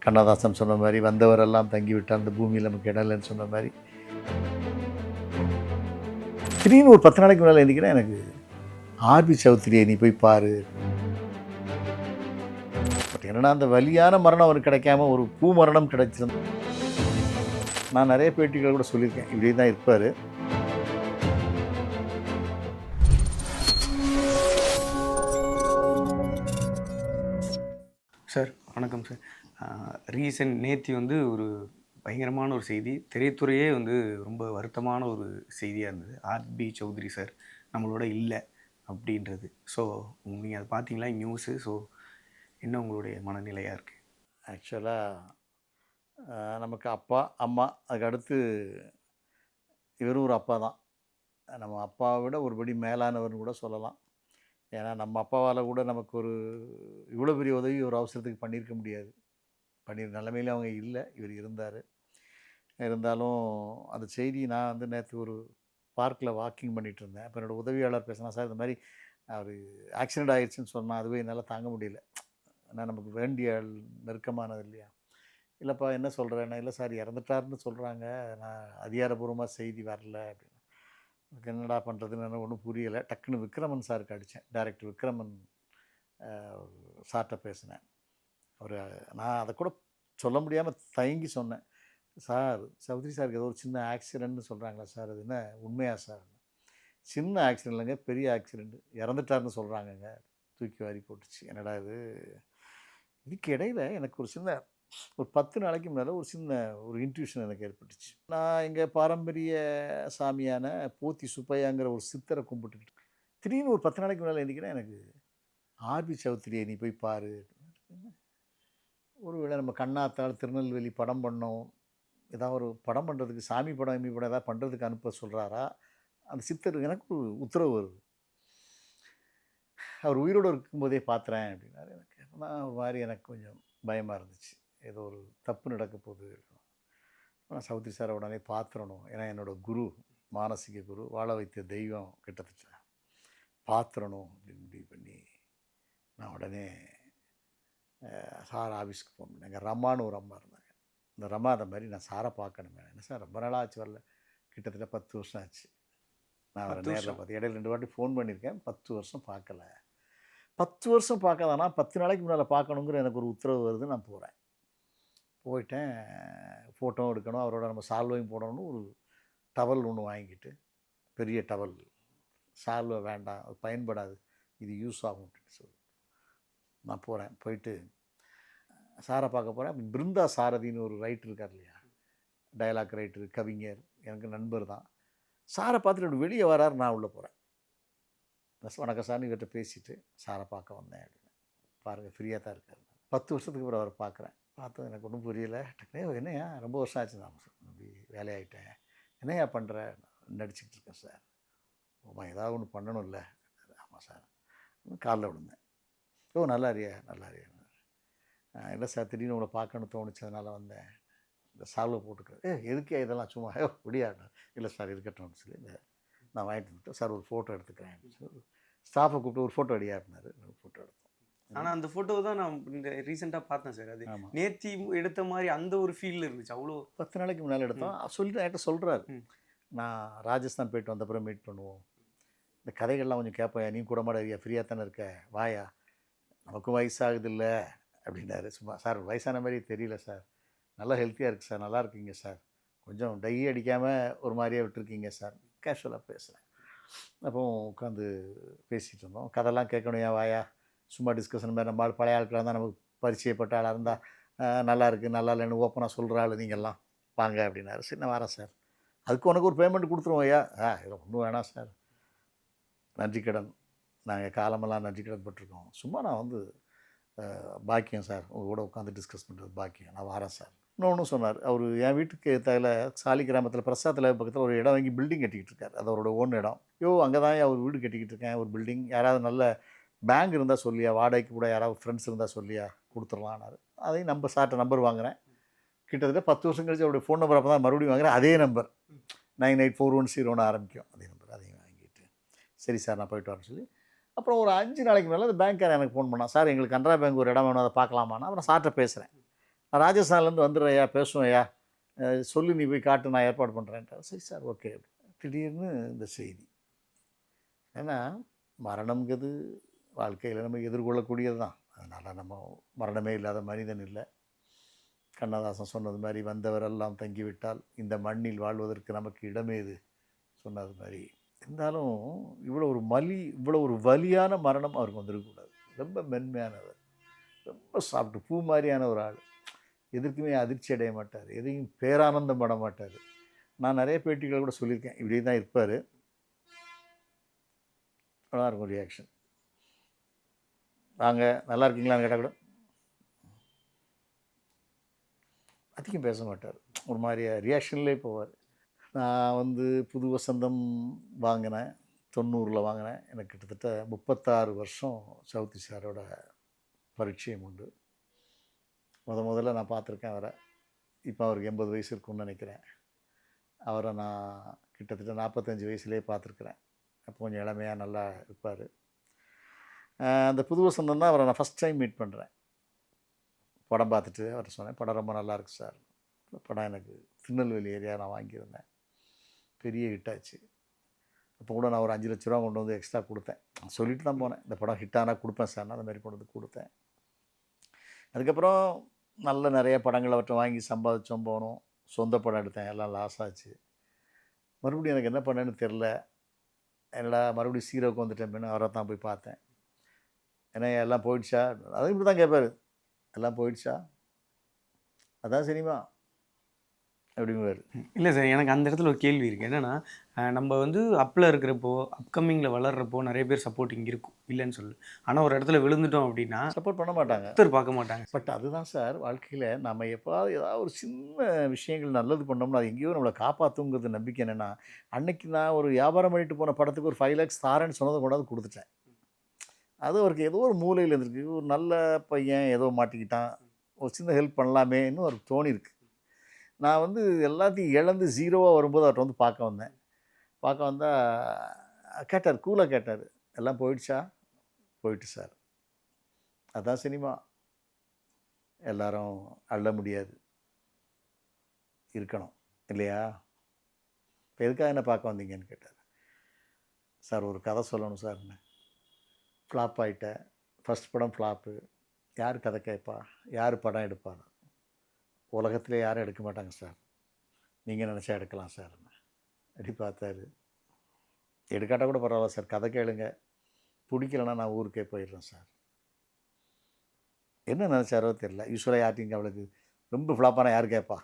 கண்ணதாசன் சொன்ன மாதிரி வந்தவரெல்லாம் தங்கிவிட்டால் அந்த பூமியில் நமக்கு இடம் இல்லைன்னு சொன்ன மாதிரி திடீர்னு ஒரு 10 நாளைக்கு முன்னால் நினைக்கிறேன் எனக்கு ஆர்பி சௌத்ரியை நீ போய் பாரு. பட் என்னன்னா அந்த வலியான மரணம் அவருக்கு கிடைக்காம ஒரு பூ மரணம் கிடைச்சிருந்து. நான் நிறைய பேட்டிகள் கூட சொல்லியிருக்கேன், இப்படி தான் இருப்பார். சார் வணக்கம் சார். ரீசெண்ட் நேத்தி வந்து ஒரு பயங்கரமான ஒரு செய்தி, திரைத்துறையே வந்து ரொம்ப வருத்தமான ஒரு செய்தியாக இருந்தது. ஆர்பி சௌத்ரி சார் நம்மளோட இல்லை அப்படின்றது. ஸோ நீங்கள் அதை பார்த்தீங்களா நியூஸு? ஸோ என்ன உங்களுடைய மனநிலையாக இருக்குது? ஆக்சுவலாக நமக்கு அப்பா அம்மா, அதுக்கு அடுத்து இவரும் ஒரு அப்பா தான். நம்ம அப்பாவை விட ஒருபடி மேலானவர்னு கூட சொல்லலாம். ஏன்னா நம்ம அப்பாவால் கூட நமக்கு ஒரு இவ்வளோ பெரிய உதவி ஒரு அவசரத்துக்கு பண்ணியிருக்க முடியாது. நிலைமையில அவங்க இல்லை, இவர் இருந்தார். இருந்தாலும் அந்த செய்தி நான் வந்து நேற்று ஒரு பார்க்கில் வாக்கிங் பண்ணிகிட்டு இருந்தேன். அப்போ என்னோடய உதவியாளர் பேசினா, சார் இந்த மாதிரி அவர் ஆக்சிடெண்ட் ஆகிடுச்சின்னு சொன்னால் அதுவே என்னால் தாங்க முடியல. ஏன்னா நமக்கு வேண்டிய நெருக்கமானது இல்லையா. இல்லைப்பா என்ன சொல்கிறேன்னா, இல்லை சார் இறந்துட்டாருன்னு சொல்கிறாங்க, நான் அதிகாரப்பூர்வமாக செய்தி வரல அப்படின்னு. எனக்கு என்னடா பண்ணுறதுன்னு எனக்கு ஒன்றும் புரியலை. டக்குன்னு விக்ரமன் சாருக்கு அடித்தேன், டைரக்டர் விக்ரமன் சார்கிட்ட பேசினேன். அவர் நான் அதை கூட சொல்ல முடியாமல் தயங்கி சொன்னேன், சார் சௌத்ரி சாருக்கு ஏதோ ஒரு சின்ன ஆக்சிடெண்ட்னு சொல்கிறாங்களா சார், அது என்ன உண்மையா சார்? சின்ன ஆக்சிடெண்ட் இல்லைங்க, பெரிய ஆக்சிடெண்ட்டு, இறந்துட்டாருன்னு சொல்கிறாங்கங்க. தூக்கி வாரி போட்டுச்சு. என்னடா இதுக்கு இடையில் எனக்கு ஒரு சின்ன ஒரு 10 நாளைக்கு முன்னால் ஒரு சின்ன ஒரு இன்ட்யூஷன் எனக்கு ஏற்பட்டுச்சு. நான் எங்கள் பாரம்பரிய சாமியான போத்தி சுப்பையாங்கிற ஒரு சித்தரை கும்பிட்டுக்கிட்டு திடீர்னு ஒரு 10 நாளைக்கு முன்னால் நினைக்கிறேன் எனக்கு ஆர்பி சௌத்ரியை நீ போய் பாரு. ஒருவேளை நம்ம கண்ணாத்தால் திருநெல்வேலி படம் பண்ணோம், ஏதாவது ஒரு படம் பண்ணுறதுக்கு, சாமி படம் எம்மி படம் ஏதாவது பண்ணுறதுக்கு அனுப்ப சொல்கிறாரா அந்த சித்தர். எனக்கு ஒரு உத்தரவு வருது, அவர் உயிரோடு இருக்கும்போதே பார்த்துறேன் அப்படின்னாரு. எனக்கு நான் ஒரு மாதிரி எனக்கு கொஞ்சம் பயமாக இருந்துச்சு, ஏதோ ஒரு தப்பு நடக்க போகுது. நான் சௌத்ரி சாரை உடனே பார்த்துடணும், ஏன்னா என்னோடய குரு, மானசீக குரு, வாழ வைத்த தெய்வம், கிட்டத்தட்ட பார்த்துடணும் அப்படின்னு முடிவு பண்ணி நான் உடனே சார் ஆஃபீஸ்க்கு ஃபோன் பண்ணேன். எங்கள் ரம்மான்னு ஒரு அம்மா இருந்தாங்க. இந்த ரம்மா அந்த மாதிரி நான் சாரை பார்க்கணுமே. என்ன சார் ரொம்ப நாளாக ஆச்சு வரல, கிட்டத்தட்ட 10 வருஷம் ஆச்சு நான் அவரை நேரில் பார்த்து. இடையில 2 வாட்டி ஃபோன் பண்ணியிருக்கேன், 10 வருஷம் பார்க்கல. 10 வருஷம் பார்க்காதானா 10 நாளைக்கு முன்னால் பார்க்கணுங்கிற எனக்கு ஒரு உத்தரவு வருது. நான் போயிட்டேன். ஃபோட்டோ எடுக்கணும், அவரோட நம்ம சால்வையும் போடணும்னு ஒரு டவல் ஒன்று வாங்கிக்கிட்டு, பெரிய டவல், சால்வை வேண்டாம் அது பயன்படாது, இது யூஸ் ஆகும் அப்படின்னு சொல்லி நான் போயிட்டு சாரை பார்க்க போகிறேன். பிருந்தா சாரதின்னு ஒரு ரைட்டர் இருக்கார் இல்லையா, டயலாக் ரைட்டர், கவிஞர், எனக்கு நண்பர் தான். சாரை பார்த்துட்டு வெளியே வராரு, நான் உள்ளே போகிறேன். வணக்கம் சார்னு இவர்கிட்ட பேசிவிட்டு சாரை பார்க்க வந்தேன் அப்படின்னு. பாருங்கள் ஃப்ரீயாக தான் இருக்கார். 10 வருஷத்துக்கு அப்புறம் அவரை பார்க்குறேன். பார்த்தோம் எனக்கு ஒன்றும் புரியலை. என்னையா ரொம்ப வருஷம் ஆச்சு தான் அப்படி வேலையாகிட்டேன், என்னையா பண்ணுற? நடிச்சுக்கிட்டு இருக்கேன் சார். ஆமாம் ஏதாவது ஒன்று பண்ணணும் இல்லை? ஆமாம் சார். காலில் விழுந்தேன். ஓ நல்லா இருக்கியா இல்லை சார், திடீர்னு உங்களை பார்க்கணும்னு தோணுச்சு, அதனால் வந்தேன். இந்த சால்வை போட்டுக்கிறேன். எதுக்கே இதெல்லாம் சும்மா முடியாது. இல்லை சார் இருக்கட்டும்னு சொல்லி நான் வாங்கிட்டு வந்துட்டேன். சார் ஒரு ஃபோட்டோ எடுத்துக்கிறேன் அப்படின்னு சொல்லி ஸ்டாஃபை கூப்பிட்டு ஒரு ஃபோட்டோ அடியா அப்படின்னாரு. ஒரு ஃபோட்டோ எடுத்தோம். ஆனால் அந்த ஃபோட்டோ தான் நான் இந்த ரீசெண்டாக பார்த்தேன் சார். அது நேத்தி எடுத்த மாதிரி அந்த ஒரு ஃபீலில் இருந்துச்சு. அவ்வளோ 10 நாளைக்கு முன்னால் எடுத்தோம். சொல்லிட்டு என்கிட்ட சொல்கிறாரு, நான் ராஜஸ்தான் போயிட்டு வந்த அப்புறம் மீட் பண்ணுவோம், இந்த கதைகள்லாம் கொஞ்சம் கேட்பேன், நீ கூட மாட்டியா, ஃப்ரீயாக தானே இருக்க, வாயா, நமக்கும் வயசாகுது இல்லை அப்படின்னாரு. சும்மா சார் வயசான மாதிரி தெரியல சார், நல்லா ஹெல்த்தியாக இருக்குது சார், நல்லா இருக்கீங்க சார், கொஞ்சம் டை அடிக்காமல் ஒரு மாதிரியே விட்டுருக்கீங்க சார், கேஷுவலாக பேசுகிறேன். அப்போ உட்காந்து பேசிகிட்டு இருந்தோம். கதைலாம் கேட்கணும், ஏன் வாயா, சும்மா டிஸ்கஷன் மாதிரி, நம்ம பழைய ஆட்களாக இருந்தால் நமக்கு பரிச்சயப்பட்ட ஆளாக இருந்தால் நல்லா இருக்குது நல்லா இல்லைன்னு ஓப்பனாக சொல்கிற ஆள் நீங்கள்லாம் வாங்க அப்படின்னாரு. சரி நான் வரேன் சார், அதுக்கு உனக்கு ஒரு பேமெண்ட் கொடுத்துருவோம் ஐயா. இதில் ஒன்றும் வேணாம் சார், நன்றிக்கடன், நாங்கள் காலமெல்லாம் நன்றிக்கடன் பட்டிருக்கோம், சும்மா நான் வந்து பாக்கியம் சார், உங்கள் கூட உட்காந்து டிஸ்கஸ் பண்ணுறது பாக்கியம், நான் வரேன் சார். இன்னொன்று சொன்னார், அவர் என் வீட்டுக்கு ஏற்றால சாலி கிராமத்தில் பிரசாத்தில் பக்கத்தில் ஒரு இடம் வாங்கி பில்டிங் கட்டிக்கிட்டு இருக்கார், அது அவரோட ஓன் இடம். அங்கே தான் அவர் வீடு கட்டிக்கிட்டு இருக்கேன், ஒரு பில்டிங், யாராவது நல்ல பேங்க் இருந்தால் சொல்லியா, வாடகைக்கு கூட யாராவது ஃப்ரெண்ட்ஸ் இருந்தால் சொல்லியா கொடுத்துடலான்னாரு. அதையும் சார்ட்ட நம்பர் வாங்குகிறேன். கிட்டத்தட்ட 10 வருஷம் கழிச்சு அவருடைய ஃபோன் நம்பர் அப்போ தான் மறுபடியும் வாங்குகிறேன். அதே நம்பர் 984101 ஆரம்பிக்கும், அதே நம்பர். அதையும் வாங்கிட்டு சரி சார் நான் போயிட்டு வரேன்னு சொல்லி, அப்புறம் ஒரு 5 நாளைக்கு மேலே அந்த பேங்க்காரர் எனக்கு ஃபோன் பண்ணான், சார் எங்களுக்கு கனரா பேங்க் ஒரு இடம் வேணும், அதை பார்க்கலாமான்னா. அப்புறம் சார்ட்ட பேசுகிறேன், நான் ராஜஸ்தான்லேருந்து வந்துடுறேயா பேசுவேன்யா சொல்லு நீ போய் காட்டு நான் ஏற்பாடு பண்ணுறேன்ட்டு. சரி சார் ஓகே. திடீர்னு இந்த செய்தி. ஏன்னா மரணம்ங்கிறது வாழ்க்கையில் நம்ம எதிர்கொள்ளக்கூடியது தான். அதனால் நம்ம மரணமே இல்லாத மனிதன் இல்லை. கண்ணதாசன் சொன்னது மாதிரி வந்தவரெல்லாம் தங்கிவிட்டால் இந்த மண்ணில் வாழ்வதற்கு நமக்கு இடமேது சொன்னது மாதிரி. இருந்தாலும் இவ்வளோ ஒரு வலியான மரணம் அவருக்கு வந்துருக்கக்கூடாது. ரொம்ப மென்மையானவர், ரொம்ப சாப்பிட்டு பூ மாதிரியான ஒரு ஆள். எதற்குமே அதிர்ச்சி அடைய மாட்டார், எதையும் பேரானந்தம் பட மாட்டார். நான் நிறைய பேட்டிகளை கூட சொல்லியிருக்கேன், இப்படி தான் இருப்பார். நல்லா இருக்கும் ரியாக்ஷன். வாங்க நல்லா இருக்கீங்களான்னு கேட்டால் கூட அதிகம் பேச மாட்டார், ஒரு மாதிரி ரியாக்ஷன்லேயே போவார். நான் புது வசந்தம் வாங்கினேன், 90 வாங்கினேன். எனக்கு கிட்டத்தட்ட 36 வருஷம் சவுத்தி சாரோட பரிச்சயம் உண்டு. முதல்ல நான் பார்த்துருக்கேன் அவரை. இப்போ அவருக்கு 80 வயசு இருக்குன்னு நினைக்கிறேன். அவரை நான் கிட்டத்தட்ட 45 வயசுலேயே பார்த்துருக்குறேன். அப்போ கொஞ்சம் இளமையாக நல்லா இருப்பார். அந்த புது வசந்தம் தான் அவரை நான் ஃபஸ்ட் டைம் மீட் பண்ணுறேன். படம் பார்த்துட்டு அவர்கிட்ட சொன்னேன், படம் ரொம்ப நல்லா இருக்குது சார். படம் எனக்கு திருநெல்வேலி ஏரியா நான் வாங்கியிருந்தேன், பெரிய ஹிட்டாச்சு. அப்போ கூட நான் ஒரு 5 லட்ச ரூபா கொண்டு வந்து எக்ஸ்ட்ரா கொடுத்தேன். சொல்லிட்டு தான் போனேன், இந்த படம் ஹிட்டானால் கொடுப்பேன் சார். அந்த மாதிரி கொண்டு வந்து கொடுத்தேன். அதுக்கப்புறம் நிறைய படங்கள் அவர்கிட்ட வாங்கி சம்பாதிச்சோம், போனோம். சொந்த படம் எடுத்தேன், எல்லாம் லாஸ் ஆச்சு. மறுபடியும் எனக்கு என்ன பண்ணேன்னு தெரில. என்னடா மறுபடியும் சீரோவுக்கு வந்துட்டேன், அவரை தான் போய் பார்த்தேன். ஏன்னா எல்லாம் போயிடுச்சா, அதுவும் இப்படி தான் கேட்பார், எல்லாம் போயிடுச்சா, அதான் சினிமா அப்படிங்குவார். இல்லை சார், எனக்கு அந்த இடத்துல ஒரு கேள்வி இருக்குது. என்னென்னா, நம்ம அப்பில் இருக்கிறப்போ, அப்கமிங்கில் வளர்கிறப்போ நிறைய பேர் சப்போர்ட்டிங் இருக்கும், இல்லைன்னு சொல்லு. ஆனால் ஒரு இடத்துல விழுந்துட்டோம் அப்படின்னா சப்போர்ட் பண்ண மாட்டாங்க, பார்க்க மாட்டாங்க. பட் அதுதான் சார் வாழ்க்கையில். நம்ம ஏதாவது ஒரு சின்ன விஷயங்கள் நல்லது பண்ணோம்னா அது எங்கேயோ நம்மளை காப்பாற்றுங்கிறது நம்பிக்கை. என்னென்னா, அன்னைக்கு நான் ஒரு வியாபாரம் பண்ணிட்டு போன படத்துக்கு ஒரு 5 lakhs தாரேன்னு சொன்னதை கொண்டாந்து கொடுத்துட்டேன். அது அவருக்கு ஏதோ ஒரு மூலையில் இருந்திருக்கு, ஒரு நல்ல பையன் ஏதோ மாட்டிக்கிட்டான், ஒரு சின்ன ஹெல்ப் பண்ணலாமேன்னு அவருக்கு தோணியிருக்கு. நான் எல்லாத்தையும் இழந்து ஜீரோவாக வரும்போது அவர்கிட்ட பார்க்க வந்தேன். பார்க்க வந்தால் கேட்டார், கூலாக கேட்டார், எல்லாம் போயிடுச்சா? போயிட்டு சார், அதுதான் சினிமா. எல்லாரும் அள்ள முடியாது, இருக்கணும் இல்லையா? இப்போ எதுக்காக என்ன பார்க்க வந்தீங்கன்னு கேட்டார். சார் ஒரு கதை சொல்லணும் சார்ன்னு. ஃப்ளாப் ஆகிட்டேன், ஃபஸ்ட் படம் ஃப்ளாப்பு. யார் கதை கேட்பா, யார் படம் எடுப்பார்? உலகத்திலே யாரும் எடுக்க மாட்டாங்க சார், நீங்கள் நினச்சா எடுக்கலாம் சார். அப்படி பார்த்தாரு. எடுக்காட்டால் கூட பரவாயில்ல சார், கதை கேளுங்க, பிடிக்கலன்னா நான் ஊருக்கே போயிடுறேன் சார். என்ன நினச்சாரோ தெரியல. யூஸ்வலாக யார்ட்டிங்க அவளுக்கு ரொம்ப ஃப்ளாப்பானா யார் கேட்பா?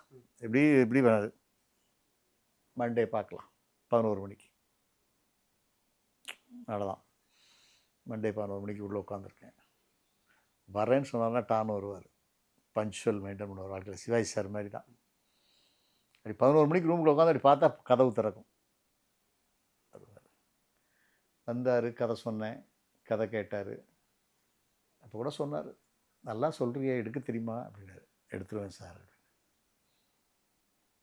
இப்படி வேணாது. மண்டே பார்க்கலாம் 11 மணிக்கு, அவ்வளோதான். மண்டே 11 மணிக்கு உள்ளே உட்காந்துருக்கேன். வரேன்னு சொன்னார்னா டான்னு வருவார், பஞ்சுவல் மெயின்டைன் பண்ணுவார் வாழ்க்கையில். சிவாஜி சார் மாதிரி தான். அப்படி 11 மணிக்கு ரூமுக்குள்ள உட்காந்து அப்படி பார்த்தா கதவு திறக்கும். வந்தார், கதை சொன்னேன், கதை கேட்டார். அப்போ கூட சொன்னார், நல்லா சொல்கிறியா, எடுக்க தெரியுமா அப்படின்னாரு. எடுத்துருவேன் சார்,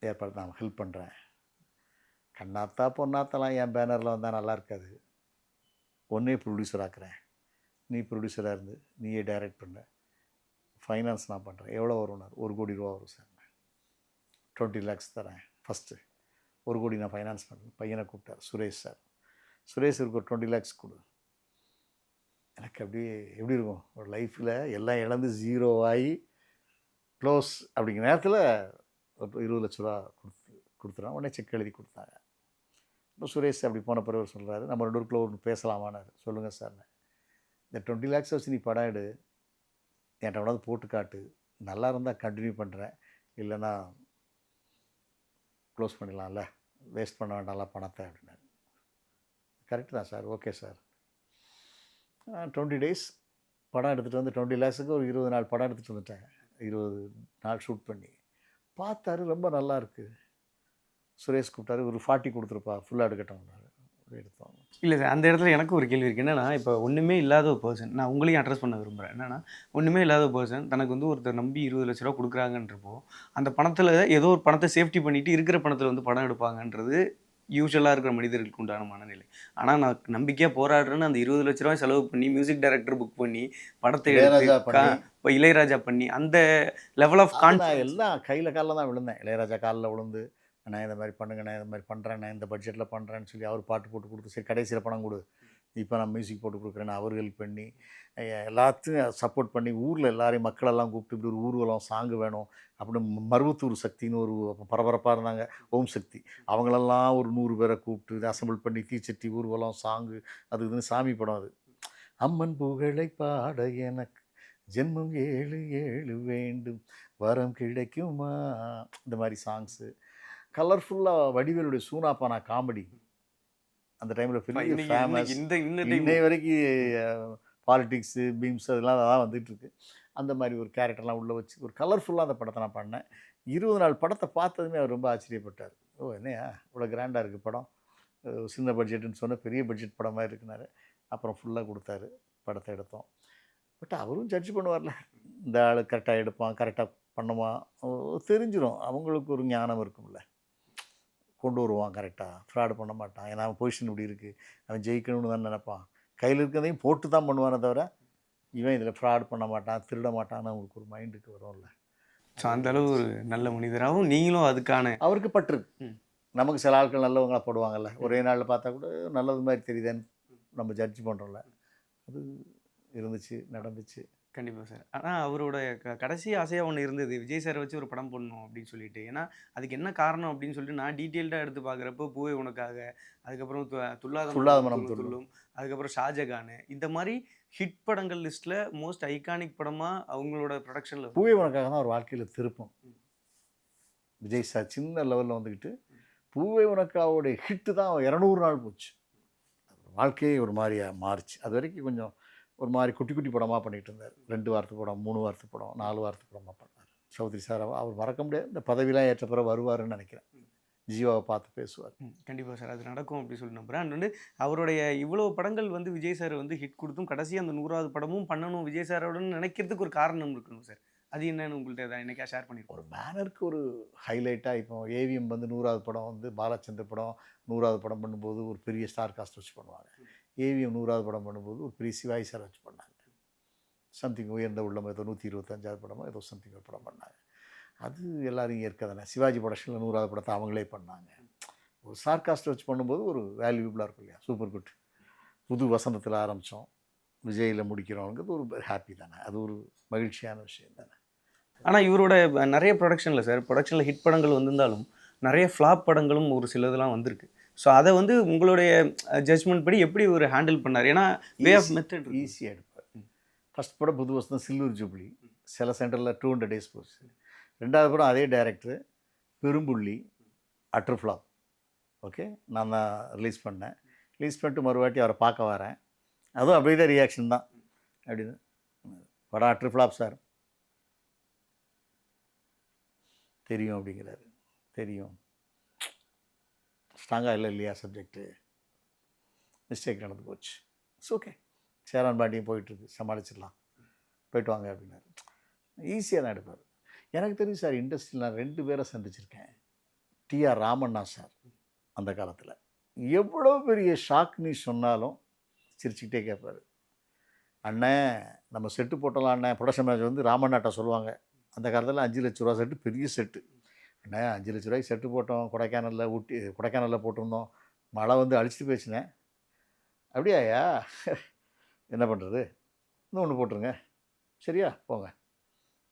ஏற்பாடு நான் ஹெல்ப் பண்ணுறேன். கண்ணாத்தா பொண்ணாத்தெல்லாம் என் பேனரில் வந்தால் நல்லா இருக்காது, ஒன்றே ப்ரொடியூசர் ஆக்குறேன், நீ ப்ரொடியூசராக இருந்து நீயே டைரக்ட் பண்ண, ஃபைனான்ஸ் நான் பண்ணுறேன். எவ்வளோ வரும்னார்? 1 கோடி ரூபா வரும் சார், 20 lakhs தரேன் ஃபஸ்ட்டு, 1 கோடி நான் ஃபைனான்ஸ் பண்ணுறேன். பையனை கூப்பிட்டார், சுரேஷ் சார். சுரேஷருக்கு ஒரு 20 lakhs கொடு. எனக்கு அப்படியே எப்படி இருக்கும், ஒரு லைஃப்பில் எல்லாம் இழந்து ஜீரோவாகி க்ளோஸ் அப்படிங்கிற நேரத்தில் ஒரு 20 லட்ச ரூபா கொடுத்துறான். உடனே செக் எழுதி கொடுத்தாங்க. இப்போ சுரேஷ் அப்படி போன பிறகு சொல்கிறாரு, நம்ம 2 பேருக்குள்ள ஒன்று பேசலாமான்னாரு. சொல்லுங்கள் சார், இந்த 20 lakhs வச்சு நீ படம் எடு, என்கிட்ட கொண்டாந்து போட்டு காட்டு, நல்லா இருந்தால் கண்டினியூ பண்ணுறேன், இல்லைன்னா க்ளோஸ் பண்ணிடலாம்ல, வேஸ்ட் பண்ண வேண்டாம்ல பணத்தை அப்படின்னாரு. கரெக்டு தான் சார், ஓகே சார். 20 days படம் எடுத்துகிட்டு வந்து 20 lakhsக்கு ஒரு 20 நாள் படம் எடுத்துகிட்டு வந்துட்டேன். 20 நாள் ஷூட் பண்ணி பார்த்தாரு, ரொம்ப நல்லா இருக்குது. சுரேஷ் கூப்பிட்டாரு, ஒரு 40 கொடுத்துருப்பா, ஃபுல்லாக எடுக்கட்டும் எடுத்தோம். இல்லை சார், அந்த இடத்துல எனக்கு ஒரு கேள்வி இருக்குது. என்னென்னா, இப்போ ஒன்றுமே இல்லாத ஒரு பர்சன், நான் உங்களையும் அட்ரஸ் பண்ண விரும்புகிறேன். என்னென்னா, ஒன்றுமே இல்லாத ஒரு பர்சன் தனக்கு ஒருத்தர் நம்பி 20 லட்ச ரூபா கொடுக்குறாங்கன்றப்போ, அந்த பணத்தில் ஏதோ ஒரு பணத்தை சேஃப்டி பண்ணிவிட்டு இருக்கிற பணத்தில் படம் எடுப்பாங்கன்றது யூசுவலாக இருக்கிற மனிதர்களுக்கு உண்டான மனநிலை. ஆனால் நான் நம்பிக்கையாக போராடுறேன்னு அந்த 20 லட்ச ரூபாய் செலவு பண்ணி மியூசிக் டைரக்டர் புக் பண்ணி படத்தை எடுத்து இளையராஜா பண்ணி இப்போ இளையராஜா பண்ணி அந்த லெவல் ஆஃப் அது நான் கான்ஃபிடன்ஸ். எல்லாம் கையில் காலில் தான் விழுந்தேன். இளையராஜா காலில் விழுந்து, நான் இந்த மாதிரி பண்ணுங்க, நான் இந்த மாதிரி பண்ணுறேன், நான் இந்த பட்ஜெட்டில் பண்ணுறேன்னு சொல்லி அவர் பாட்டு போட்டு கொடுத்து, சரி கடைசியில் பணம் கொடு, இப்போ நான் மியூசிக் போட்டு கொடுக்குறேன்னு அவர் ஹெல்ப் பண்ணி, எல்லாத்தையும் சப்போர்ட் பண்ணி, ஊரில் எல்லாரையும் மக்களெல்லாம் கூப்பிட்டு இப்படி ஒரு ஊர்வலம் சாங்கு வேணும் அப்படின்னு மருவத்தூர் சக்தின்னு ஒரு பரபரப்பாக இருந்தாங்க, ஓம் சக்தி. அவங்களெல்லாம் ஒரு 100 பேரை கூப்பிட்டு அசம்பிள் பண்ணி தீச்சட்டி ஊர்வலம் சாங்கு அது இதுன்னு சாமி படம் அது. அம்மன் புகழை பாட எனக்கு ஜென்மம் 7 7 வேண்டும் வரம் கிடைக்குமா, இந்த மாதிரி சாங்ஸு கலர்ஃபுல்லாக. வடிவேலுடைய சூனாப்பானா காமெடி அந்த டைமில் பெரிய ஃபேமஸ். இன்னை வரைக்கும் பாலிட்டிக்ஸு பீம்ஸ் அதெல்லாம் அதான் வந்துட்டுருக்கு. அந்த மாதிரி ஒரு கேரக்டர்லாம் உள்ளே வச்சு ஒரு கலர்ஃபுல்லாக அந்த படத்தை நான் பண்ணேன். 20 நாள் படத்தை பார்த்ததுமே அவர் ரொம்ப ஆச்சரியப்பட்டார். ஓ என்னையா இவ்வளோ கிராண்டாக இருக்குது படம், சின்ன பட்ஜெட்டுன்னு சொன்ன பெரிய பட்ஜெட் படமாக இருக்குனாரு. அப்புறம் ஃபுல்லாக கொடுத்தாரு, படத்தை எடுத்தோம். பட் அவரும் ஜட்ஜ் பண்ணுவார்ல, இந்த ஆள் கரெக்டாக எடுப்பான், கரெக்டாக பண்ணுவான், தெரிஞ்சிடும். அவங்களுக்கு ஒரு ஞானம் இருக்கும்ல, கொண்டு வருவான் கரெக்டாக, ஃப்ராடு பண்ண மாட்டான். ஏன்னா அவன் பொசிஷன் இப்படி இருக்குது, அவன் ஜெயிக்கணும்னு தான் நினைப்பான். கையில் இருக்கிறதையும் போட்டு தான் பண்ணுவானே தவிர இவன் இதில் ஃப்ராட் பண்ண மாட்டான், திருட மாட்டான்னு அவங்களுக்கு ஒரு மைண்டுக்கு வரும்ல. ஸோ அந்த அளவு ஒரு நல்ல மனிதராகவும் நீங்களும் அதுக்கான அவருக்கு பட்டிருக்கு. நமக்கு சில ஆட்கள் நல்லவங்களாக போடுவாங்கல்ல, ஒரே நாளில் பார்த்தா கூட நல்லது மாதிரி தெரியுதுன்னு நம்ம ஜட்ஜ் பண்ணுறோம்ல, அது இருந்துச்சு, நடந்துச்சு. கண்டிப்பாக சார். ஆனால் அவரோட கடைசி ஆசையாக ஒன்று இருந்தது, விஜய் சாரை வச்சு ஒரு படம் பண்ணணும் அப்படின்னு சொல்லிட்டு. ஏன்னா அதுக்கு என்ன காரணம் அப்படின்னு சொல்லிட்டு நான் டீட்டெயில்டாக எடுத்து பார்க்குறப்போ பூவே உனக்காக, அதுக்கப்புறம் துல்லாத மனம் துள்ளும், அதுக்கப்புறம் ஷாஜகான், இந்த மாதிரி ஹிட் படங்கள் லிஸ்ட்டில் மோஸ்ட் ஐகானிக் படமாக அவங்களோட ப்ரொடக்ஷனில் பூவே உனக்காக தான் ஒரு வாழ்க்கையில் திருப்பம். விஜய் சார் சின்ன லெவலில் வந்துக்கிட்டு பூவே உனக்காவோடைய ஹிட்டு தான் 200 நாள் போச்சு. வாழ்க்கையே ஒரு மாதிரியாக மாறிச்சு. அது வரைக்கும் கொஞ்சம் ஒரு மாதிரி குட்டி குட்டி படமாக பண்ணிகிட்டு இருந்தார். 2 வாரத்து படம், 3 வாரத்து படம், 4 வாரத்து படமாக பண்ணார். சௌத்ரி சார் அவர் மறக்க முடியாது. இந்த பதவிலாம் ஏற்ற பிறகு வருவாருன்னு நினைக்கிறேன். ஜீவாவை பார்த்து பேசுவார். கண்டிப்பாக சார், அது நடக்கும் அப்படி சொல்லி நம்புகிறேன். அண்ட் வந்து அவருடைய இவ்வளோ படங்கள் வந்து விஜய் சார் வந்து ஹிட் கொடுத்தும் கடைசி அந்த 100வது படமும் பண்ணணும் விஜய் சாரோடன்னு நினைக்கிறதுக்கு ஒரு காரணம் இருக்கணும் சார். அது என்னன்னு உங்கள்கிட்ட என்னைக்கா ஷேர் பண்ணியிருக்கோம்? ஒரு பேனருக்கு ஒரு ஹைலைட்டாக இப்போ ஏவிஎம் வந்து 100வது படம் வந்து பாலச்சந்தர் படம் 100வது படம் பண்ணும்போது ஒரு பெரிய ஸ்டார் காஸ்ட் வச்சு பண்ணுவாங்க. ஏவிஎம் 100வது படம் பண்ணும்போது ஒரு பெரிய சிவாஜி சார் வச்சு பண்ணாங்க. சம்திங் உயர்ந்த உள்ளம் ஏதோ 125வது படமோ ஏதோ சம்திங் ஒரு படம் பண்ணாங்க. அது எல்லோரும் ஏற்க தானே. சிவாஜி ப்ரொடக்ஷனில் 100வது படத்தை அவங்களே பண்ணாங்க. ஒரு ஸ்டார் காஸ்ட் வச்சு பண்ணும்போது ஒரு வேல்யூபிளாக இருக்கும் இல்லையா. Super good. புது வசனத்தில் ஆரம்பித்தோம், விஜயில் முடிக்கிறோங்கிறது ஒரு ஹாப்பி தானே, அது ஒரு மகிழ்ச்சியான விஷயம் தானே. ஆனால் இவரோட நிறைய ப்ரொடக்ஷனில் சார், ப்ரொடக்ஷனில் ஹிட் படங்கள் வந்திருந்தாலும் நிறைய ஃப்ளாப் படங்களும் ஒரு சிலதெல்லாம் வந்திருக்கு. ஸோ அதை வந்து உங்களுடைய ஜட்ஜ்மெண்ட் படி எப்படி ஒரு ஹேண்டில் பண்ணார்? ஏன்னா வே ஆஃப் மெத்தட் ஈஸியாக எடுப்பார். ஃபஸ்ட் படம் புது வசனம் சில்வர் ஜூப்ளி, சில சென்டரில் 200 days போச்சு. 2வது படம் அதே டைரக்டர் பெரும்புள்ளி, அட்டர் ஃப்ளாப். ஓகே, நான் தான் ரிலீஸ் பண்ணேன். ரிலீஸ் பண்ணிட்டு மறுவாட்டி அவரை பார்க்க வரேன். அதுவும் அப்படியே தான் ரியாக்ஷன் தான். அப்படின்னு படம் அட்டர் ஃப்ளாப் சார். தெரியும் அப்படிங்கிறாரு. தெரியும், ஸ்ட்ராங்காக இல்லையா சப்ஜெக்டு, மிஸ்டேக் நடந்து போச்சு. இட்ஸ் ஓகே, சேரன் பாண்டியும் போயிட்டுருக்கு, சமாளிச்சிடலாம், போயிட்டு வாங்க அப்படின்னாரு. ஈஸியாக தான் எடுப்பார். எனக்கு தெரியும் சார், இண்டஸ்ட்ரியில் நான் 2 பேரை சந்திச்சிருக்கேன். டிஆர் ராமண்ணா சார் அந்த காலத்தில் எவ்வளோ பெரிய ஷாக் நீ சொன்னாலும் சிரிச்சுக்கிட்டே கேட்பார். அண்ணன் நம்ம செட்டு போட்டலாம் அண்ணன். ப்ரொடக்ஷன் மேனேஜர் வந்து ராமண்ணாட்ட சொல்லுவாங்க, அந்த காலத்தில் 5 லட்ச ரூபா செட்டு, பெரிய செட்டு. அண்ணே 5 லட்ச ரூபாய்க்கு செட்டு போட்டோம், கொடைக்கானலில் போட்டிருந்தோம், மழை வந்து அழிச்சிட்டு போயிடுச்சுனேன். அப்படியாயா, என்ன பண்ணுறது, இன்னும் ஒன்று போட்டுருங்க, சரியா போங்க,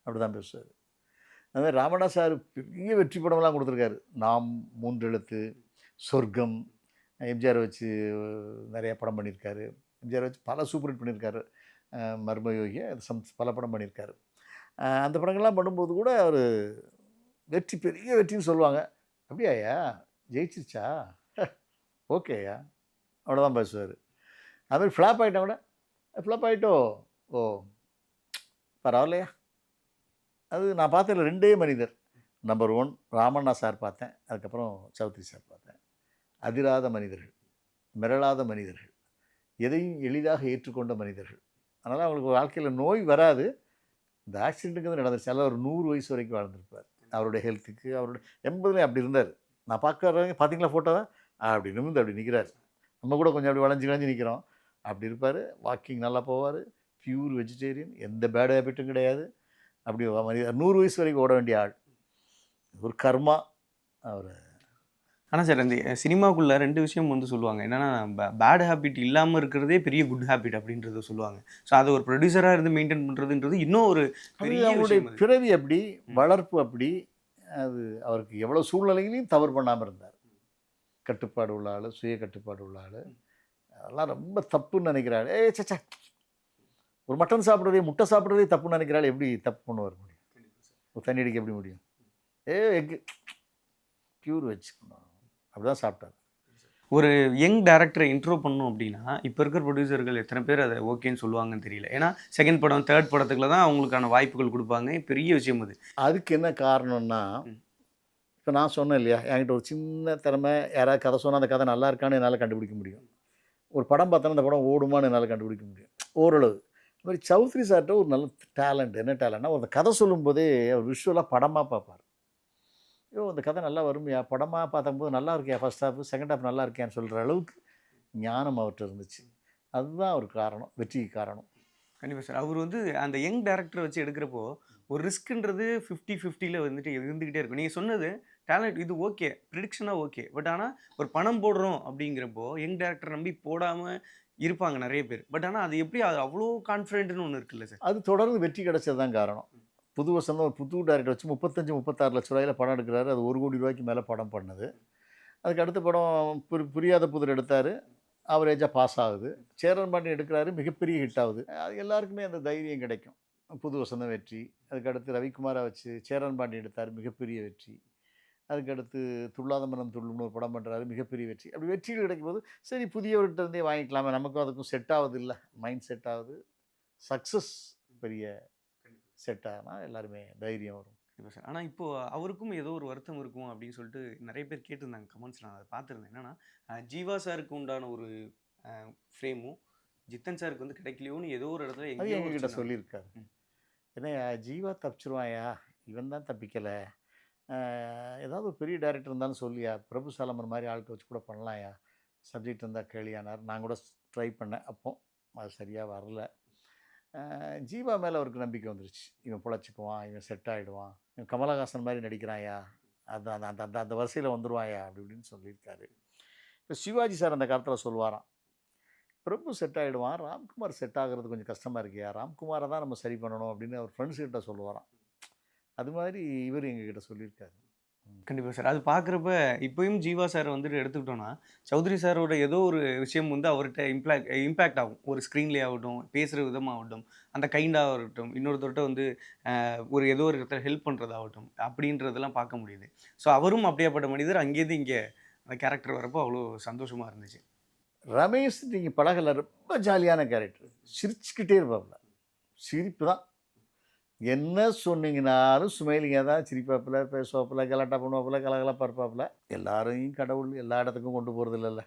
அப்படி தான் பேசுவார். அதுமாதிரி ராமண்ணா சார் பெரிய வெற்றி படமெல்லாம் கொடுத்துருக்காரு. நாம் 3 எழுத்து, சொர்க்கம், எம்ஜிஆர் வச்சு நிறைய படம் பண்ணியிருக்காரு. எம்ஜிஆர் வச்சு பல சூப்பர் ஹிட் பண்ணியிருக்காரு. மர்மயோகி பல படம் பண்ணியிருக்காரு. அந்த படங்கள்லாம் பண்ணும்போது கூட அவர் வெற்றி, பெரிய வெற்றின்னு சொல்லுவாங்க. அப்படியாயா, ஜெயிச்சிருச்சா, ஓகேயா, அவ்வளோதான் பேசுவார். அதுமாதிரி ஃப்ளாப் ஆகிட்டா கூட ஃப்ளாப் ஆகிட்டோ, ஓ பரவாயில்லையா. அது நான் பார்த்ததில் 2 மனிதர். நம்பர் 1 ராமண்ணா சார் பார்த்தேன், அதுக்கப்புறம் சௌத்ரி சார் பார்த்தேன். அதிராத மனிதர்கள், மிரளாத மனிதர்கள், எதையும் எளிதாக ஏற்றுக்கொண்ட மனிதர்கள். அதனால் அவங்களுக்கு வாழ்க்கையில் நோய் வராது. இந்த ஆக்சிடெண்ட்டுங்கிறது நடந்துச்சு. அதில் ஒரு 100 வயசு வரைக்கும் வாழ்ந்துருப்பார். அவருடைய ஹெல்த்துக்கு, அவருடைய 80லேயும் அப்படி இருந்தார். நான் பார்க்குறவங்க பார்த்தீங்களா ஃபோட்டோவை, அப்படி நிமிர்ந்து அப்படி நிற்கிறார். நம்ம கூட கொஞ்சம் அப்படி வளைஞ்சு வளைஞ்சு நிற்கிறோம். அப்படி இருப்பார். வாக்கிங் நல்லா போவார். Pure vegetarian. எந்த பேட் ஹேபிட்டும் கிடையாது. அப்படி 100 வயசு வரைக்கும் ஓட வேண்டிய ஆள். ஒரு கர்மா அவர். ஆனால் சார் அந்த சினிமாக்குள்ளே 2 விஷயம் வந்து சொல்லுவாங்க. என்னென்னா பேட் ஹேபிட் இல்லாமல் இருக்கிறதே பெரிய குட் ஹேபிட் அப்படின்றத சொல்லுவாங்க. ஸோ அதை ஒரு ப்ரொடியூசராக இருந்து மெயின்டைன் பண்ணுறதுன்றது இன்னும் ஒரு பெரிய அவருடைய விஷயம் அது. பிறவி அப்படி, வளர்ப்பு அப்படி. அது அவருக்கு எவ்வளோ சூழ்நிலைகளையும் தவறு பண்ணாமல் இருந்தார். கட்டுப்பாடு உள்ள ஆள், சுய கட்டுப்பாடு உள்ள ஆள். அதெல்லாம் ரொம்ப தப்புன்னு நினைக்கிறாள். சச்சா, ஒரு மட்டன் சாப்பிட்றதே, முட்டை சாப்பிட்றதே தப்புன்னு நினைக்கிறாள். எப்படி தப்பு பண்ணுவார் முடியும்? ஒரு தண்ணி அடிக்க எப்படி முடியும்? எக்கு பியூர் வெஜ் அப்படிதான் சாப்பிட்டார். ஒரு யங் டேரக்டரை இன்ட்ரோ பண்ணணும் அப்படின்னா இப்போ இருக்கிற ப்ரொடியூசர்கள் எத்தனை பேர் அதை ஓகேன்னு சொல்லுவாங்கன்னு தெரியல. ஏன்னா செகண்ட் படம், தேர்ட் படத்துக்குள்ள தான் அவங்களுக்கான வாய்ப்புகள் கொடுப்பாங்க. பெரிய விஷயம் அது. அதுக்கு என்ன காரணம்னா, இப்போ நான் சொன்னேன் இல்லையா, என்கிட்ட ஒரு சின்ன திறமை, யாராவது கதை சொன்னால் அந்த கதை நல்லா இருக்கான்னு என்னால் கண்டுபிடிக்க முடியும். ஒரு படம் பார்த்தோன்னா அந்த படம் ஓடுமான்னு என்னால் கண்டுபிடிக்க முடியும் ஓரளவு. இது மாதிரி சௌத்ரி சார்கிட்ட ஒரு நல்ல டேலண்ட். என்ன டேலண்ட்னா, ஒரு கதை சொல்லும்போதே அவர் விஷுவலாக படமாக பார்ப்பார். ஐயோ இந்த கதை நல்லா வருமையா, படமாக பார்த்தம்போது நல்லா இருக்கியா, ஃபர்ஸ்ட் ஹாஃப் செகண்ட் ஹாஃப் நல்லா இருக்கியான்னு சொல்கிற அளவுக்கு ஞானம் அவர்கிட்ட இருந்துச்சு. அதுதான் ஒரு காரணம், வெற்றிக்கு காரணம். கண்டிப்பாக சார். அவர் வந்து அந்த யங் டேரக்டரை வச்சு எடுக்கிறப்போ ஒரு ரிஸ்க்குன்றது 50-50 வந்துட்டு இருந்துக்கிட்டே இருக்கும். நீங்கள் சொன்னது டேலண்ட் இது ஓகே, ப்ரிடிக்ஷனாக ஓகே. பட் ஆனால் ஒரு பணம் போடுறோம் அப்படிங்கிறப்போ யங் டேரக்டர் நம்பி போடாமல் இருப்பாங்க நிறைய பேர். பட் ஆனால் அது எப்படி அது அவ்வளோ கான்ஃபிடென்ட்னு ஒன்று இருக்குல்ல சார்? அது தொடர்ந்து வெற்றி கிடைச்சது தான் காரணம். புது வசந்தம் ஒரு புது டேரக்டர் வச்சு 35-36 லட்ச ரூபாயில் படம் எடுக்கிறாரு. அது 1 கோடி ரூபாய்க்கு மேலே படம் பண்ணது. அதுக்கு அடுத்த படம் புரியாத புதிர் எடுத்தார். ஆவரேஜாக பாஸ் ஆகுது. சேரன் பாண்டியன் எடுக்கிறாரு, மிகப்பெரிய ஹிட் ஆகுது. அது எல்லாருக்குமே அந்த தைரியம் கிடைக்கும். புது வசந்தம் வெற்றி. அதுக்கடுத்து ரவிக்குமாரை வச்சு சேரன் பாண்டியன் எடுத்தார், மிகப்பெரிய வெற்றி. அதுக்கடுத்து துள்ளாத மனம் துள்ளும்னு ஒரு படம் பண்ணுறாரு, மிகப்பெரிய வெற்றி. அப்படி வெற்றிகள் கிடைக்கும்போது சரி புதியவர்கிட்ட இருந்தே வாங்கிக்கலாமே, நமக்கும் அதுக்கும் செட் ஆகுது இல்லை, மைண்ட் செட் ஆகுது. சக்ஸஸ் பெரிய செட் ஆனால் எல்லாருமே தைரியம் வரும். கண்டிப்பாக சார். ஆனால் இப்போது அவருக்கும் ஏதோ ஒரு வருத்தம் இருக்கும் அப்படின்னு சொல்லிட்டு நிறைய பேர் கேட்டிருந்தாங்க கமெண்ட்ஸ். நான் அதை பார்த்துருந்தேன். என்னென்னா ஜீவா சாருக்கு உண்டான ஒரு ஃப்ரேமும் ஜித்தன் சாருக்கு வந்து கிடைக்கலையோன்னு ஏதோ ஒரு இடத்துல அது எங்ககிட்ட சொல்லியிருக்காரு. ஏன்னா ஜீவா தப்பிச்சிருவாயா, இவன் தான் தப்பிக்கலை, ஏதாவது ஒரு பெரிய டைரக்டர் இருந்தாலும் சொல்லியா, பிரபு சாலமன் மாதிரி ஆளுக்கு வச்சு கூட பண்ணலாம்யா, சப்ஜெக்ட் இருந்தால் கேளியானார். நான் கூட ட்ரை பண்ணேன், அப்போ அது சரியாக வரல. ஜீவா மேலே அவருக்கு நம்பிக்கை வந்துருச்சு. இவன் பிழைச்சிக்குவான், இவன் செட் ஆகிடுவான், இவன் கமலஹாசன் மாதிரி நடிக்கிறாயா, அந்த அந்த அந்த அந்த அந்த வரிசையில் வந்துடுவாயா அப்படி இப்படின்னு சொல்லியிருக்காரு. இப்போ சிவாஜி சார் அந்த காலத்தில் சொல்லுவாராம், பிரபு செட் ஆகிடுவான், ராம்குமார் செட் ஆகிறது கொஞ்சம் கஷ்டமாக இருக்கியா, ராம்குமாரை தான் நம்ம சரி பண்ணணும் அப்படின்னு அவர் ஃப்ரெண்ட்ஸ்கிட்ட சொல்லுவாராம். அது மாதிரி இவர் எங்ககிட்ட சொல்லியிருக்காரு. கண்டிப்பாக சார். அது பார்க்குறப்ப இப்போயும் ஜீவா சார் வந்துட்டு எடுத்துக்கிட்டோன்னா சௌத்ரி சாரோட ஏதோ ஒரு விஷயம் வந்து அவர்கிட்ட இம்பேக்ட் ஆகும். ஒரு ஸ்க்ரீன்லேயே ஆகட்டும், பேசுகிற விதமாகட்டும், அந்த கைண்டாக இருக்கட்டும், இன்னொருத்தர்கிட்ட வந்து ஒரு ஏதோ ஒரு இடத்துல ஹெல்ப் பண்ணுறதாகட்டும் அப்படின்றதெல்லாம் பார்க்க முடியுது. ஸோ அவரும் அப்படியேப்பட்ட மனிதர். அங்கேருந்து இங்கே அந்த கேரக்டர் வரப்போ அவ்வளோ சந்தோஷமாக இருந்துச்சு. ரமேஷ் நீங்கள் பழகல, ரொம்ப ஜாலியான கேரக்டர். சிரிச்சுக்கிட்டே இருப்பாப்புல, சிரிப்பு தான். என்ன சொன்னீங்கனாலும் ஸ்மைலிங்காக தான் சிரிப்பாப்புல, பேசுவாப்புல, கலாட்டா பண்ணுவாப்புல, கலகலப்பாக இருப்பாப்புல. எல்லாரையும் கடவுள் எல்லா இடத்துக்கும் கொண்டு போகிறது இல்லைல்ல.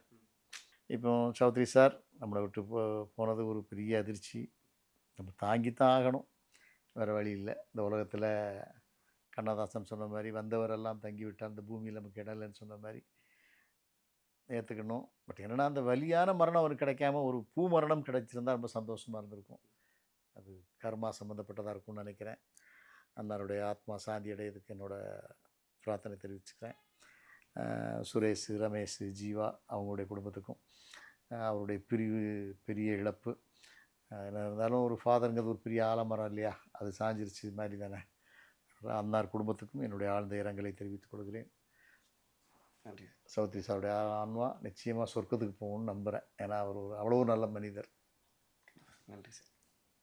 இப்போ சௌத்ரி சார் நம்மளை விட்டு போனது ஒரு பெரிய அதிர்ச்சி. நம்ம தாங்கித்தான் ஆகணும், வேறு வழி இல்லை. இந்த உலகத்தில் கண்ணதாசன் சொன்ன மாதிரி வந்தவரெல்லாம் தங்கிவிட்டால் அந்த பூமியில் நமக்கு இடம் இல்லைன்னு சொன்ன மாதிரி ஏற்றுக்கணும். பட் என்னென்னா அந்த வலியான மரணம் அவருக்கு கிடைக்காம ஒரு பூ மரணம் கிடைச்சிருந்தா ரொம்ப சந்தோஷமாக இருந்திருக்கும். அது கர்மா சம்மந்தப்பட்டதாக இருக்கும்னு நினைக்கிறேன். அன்னாருடைய ஆத்மா சாந்தி அடையிறதுக்கு என்னோடய பிரார்த்தனை தெரிவிச்சுக்கிறேன். சுரேஷ், ரமேஷ், ஜீவா அவங்களுடைய குடும்பத்துக்கும் அவருடைய பிரிவு பெரிய இழப்பு. என்ன இருந்தாலும் ஒரு ஃபாதருங்கிறது ஒரு பெரிய ஆலமரம் இல்லையா, அது சாஞ்சிருச்சு மாதிரி தானே. அன்னார் குடும்பத்துக்கும் என்னுடைய ஆழ்ந்த இரங்கலை தெரிவித்துக் கொள்கிறேன். நன்றி. சௌத்ரி சாருடைய ஆன்மா நிச்சயமாக சொர்க்கத்துக்கு போகணும்னு நம்புகிறேன். ஏன்னா அவர் அவ்வளோ நல்ல மனிதர். நன்றி சார்.